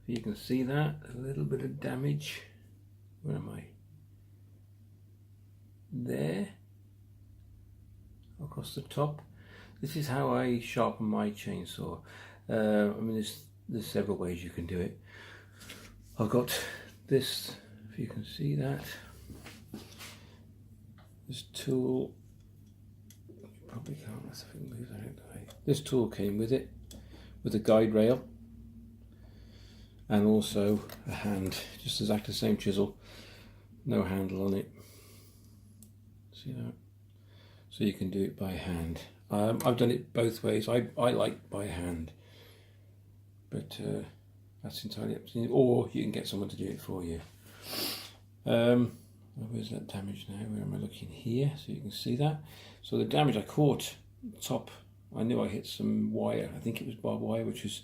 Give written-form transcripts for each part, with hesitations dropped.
if you can see that, a little bit of damage. Where am I? There, across the top. This is how I sharpen my chainsaw. I mean, there's several ways you can do it. I've got this, if you can see that, this tool. You probably can't, let's see if I can move that out of the way. This tool came with it, with a guide rail, and also a hand, just exactly the same chisel, no handle on it. See that? So you can do it by hand. I've done it both ways. I like by hand, but that's entirely up to you. Or you can get someone to do it for you. Where's that damage now? Where am I looking? Here, so you can see that. So the damage I caught top, I knew I hit some wire. I think it was barbed wire, which was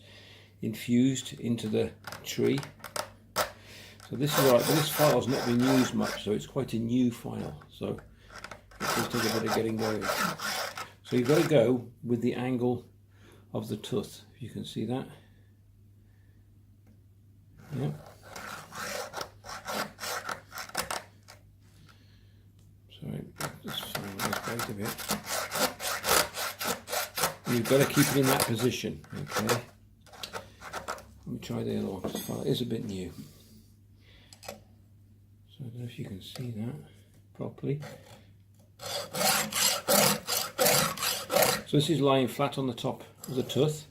infused into the tree. So this is right, but this file's not been used much, so it's quite a new file. So it does take a bit of getting going. So you've got to go with the angle of the tooth, if you can see that. Yeah. Sorry, just find this out of it. You've got to keep it in that position, okay? Let me try the other one, this file is a bit new. So I don't know if you can see that properly. So this is lying flat on the top of the tooth.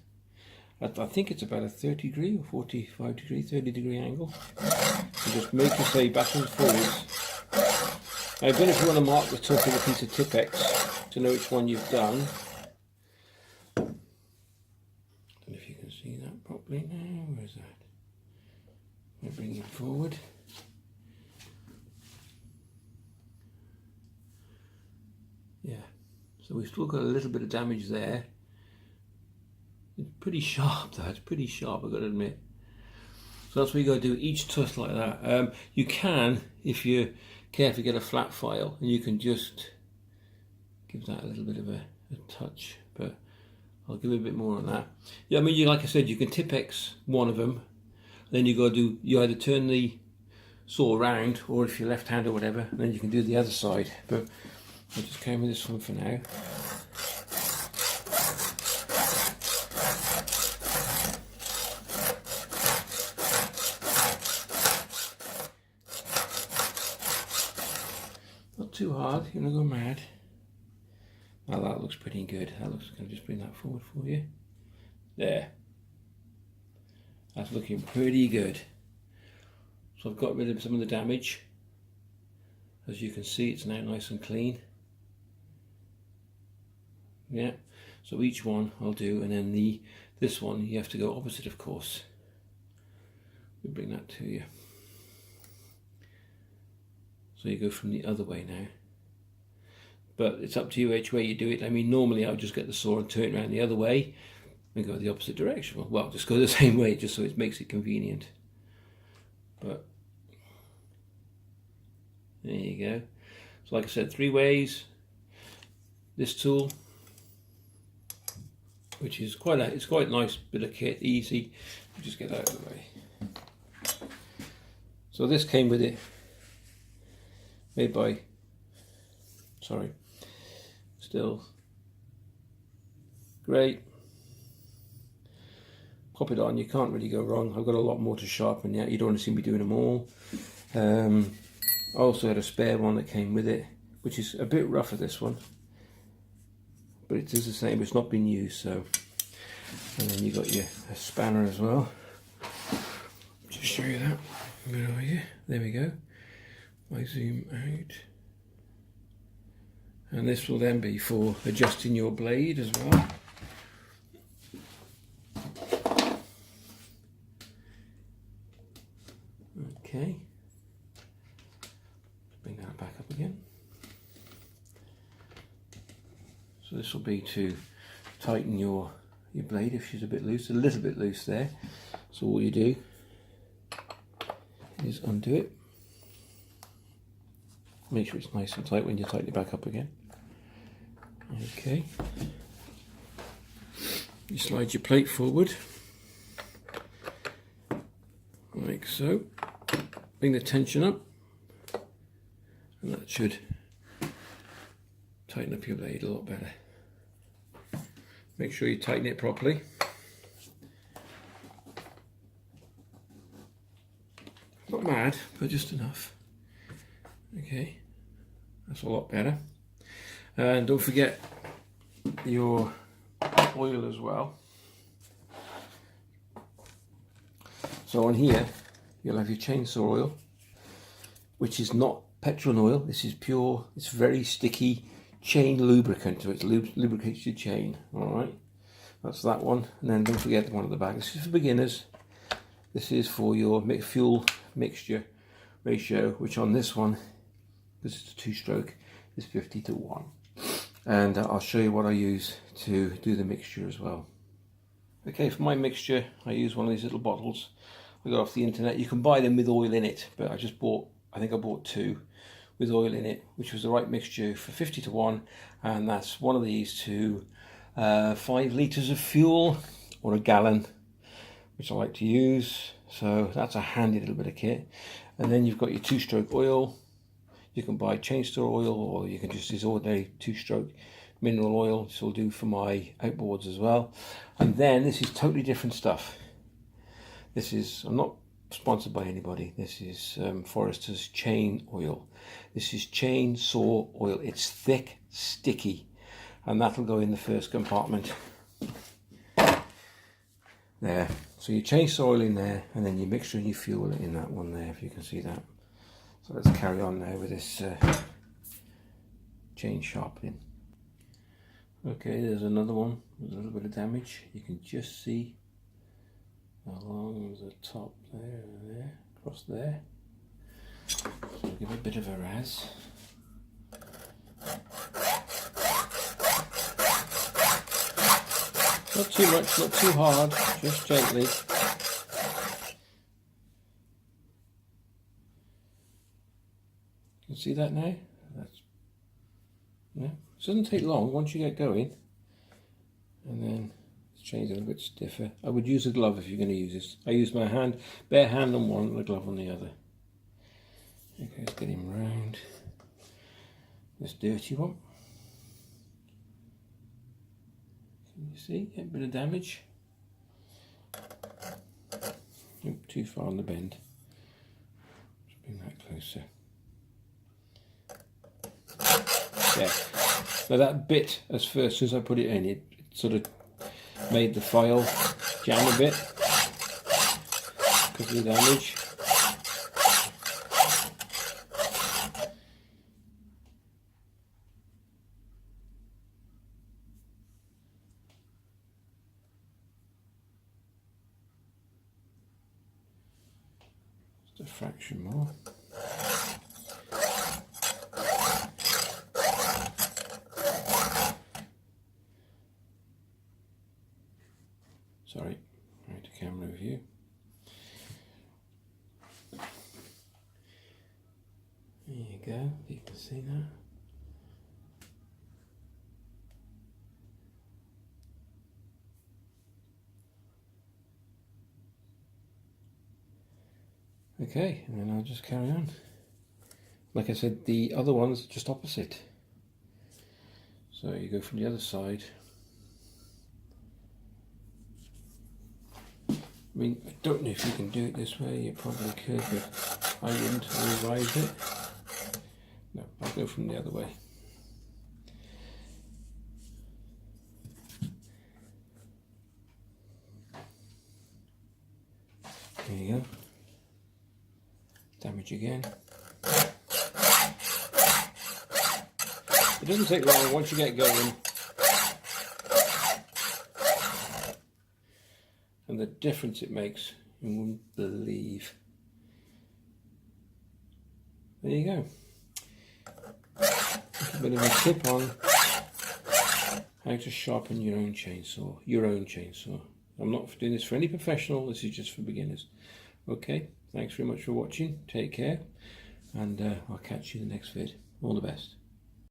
I think it's about a 30 degree or 45 degree, 30 degree angle. So just make your say back and forwards. Now again, if you want to mark the tooth with a piece of Tipp-Ex to know which one you've done. I don't know if you can see that properly now. Where is that? Let me bring it forward. Yeah. So we've still got a little bit of damage there. It's pretty sharp though, it's pretty sharp, I've got to admit. So that's what you got to do, each tooth like that. You can, if you're careful, get a flat file and you can just give that a little bit of a touch, but I'll give it a bit more on that. Yeah, I mean, like I said, you can Tipp-Ex one of them, then you got to do, you either turn the saw around, or if you're left hand or whatever, then you can do the other side. But I'll just carry with this one for now. Not too hard, you're gonna go mad. Now that looks pretty good. That looks, can I just bring that forward for you? There. That's looking pretty good. So I've got rid of some of the damage. As you can see, it's now nice and clean. Yeah, so each one I'll do, and then this one you have to go opposite, of course. We'll bring that to you. So you go from the other way now. But it's up to you which way you do it. I mean, normally I would just get the saw and turn it around the other way and go the opposite direction. Well, just go the same way, just so it makes it convenient. But there you go. So like I said, 3 ways. This tool, which is quite a nice bit of kit, easy. Just get out of the way. So this came with it, made by, sorry, still great. Pop it on, you can't really go wrong. I've got a lot more to sharpen yet. You don't want to see me doing them all. I also had a spare one that came with it, which is a bit rougher, this one, but it is the same. It's not been used, so. And then you got your spanner as well. Just show you that. Where are you? There we go. I zoom out, and this will then be for adjusting your blade as well. Okay. Bring that back up again. So this will be to tighten your blade if she's a bit loose, a little bit loose there. So all you do is undo it. Make sure it's nice and tight when you tighten it back up again. Okay. You slide your plate forward. like so. Bring the tension up, and that should tighten up your blade a lot better. Make sure you tighten it properly. Not mad, but just enough. Okay, that's a lot better. And don't forget your oil as well. So on here you'll have your chainsaw oil, which is not petrol oil. This is pure, it's very sticky chain lubricant, so it lubricates your chain. Alright, that's that one. And then don't forget the one at the back. This is for beginners. This is for your fuel mixture ratio, which on this one, because it's a 2-stroke, is 50:1. And I'll show you what I use to do the mixture as well. Okay, for my mixture I use one of these little bottles I got off the internet. You can buy them with oil in it, but I think I bought 2 with oil in it, which was the right mixture for 50:1, and that's one of these to 5 litres of fuel, or a gallon, which I like to use. So that's a handy little bit of kit. And then you've got your 2-stroke oil. You can buy chainsaw oil, or you can just use ordinary 2-stroke mineral oil. This will do for my outboards as well. And then this is totally different stuff. This is, I'm not sponsored by anybody. This is Forester's chain oil. This is chainsaw oil. It's thick, sticky, and that'll go in the first compartment. There. So your chainsaw oil in there, and then your mixture and your fuel in that one there, if you can see that. So let's carry on now with this chain sharpening. Okay, there's another one with a little bit of damage. You can just see along the top there and there, across there. So I'll give it a bit of a razz. Not too much, not too hard, just gently. You see that now? Yeah. It doesn't take long once you get going. And then it's changed a little bit stiffer. I would use a glove if you're going to use this. I use my hand, bare hand on one and a glove on the other. Okay, let's get him round this dirty one. Can you see? Get a bit of damage. Nope, too far on the bend. Let's bring that closer. Yeah. Now that bit, as soon as I put it in, it sort of made the file jam a bit because of the damage. Just a fraction more. Sorry, right to camera view. There you go, you can see that. Okay, and then I'll just carry on. Like I said, the other one's just opposite. So you go from the other side. I mean, I don't know if you can do it this way, you probably could, but I wouldn't revise it. No, I'll go from the other way. There you go. Damage again. It doesn't take long once you get going. And the difference it makes, you wouldn't believe. There you go. Just a bit of a tip on how to sharpen your own chainsaw. I'm not doing this for any professional, this is just for beginners. Okay, thanks very much for watching, take care, and I'll catch you in the next vid. All the best.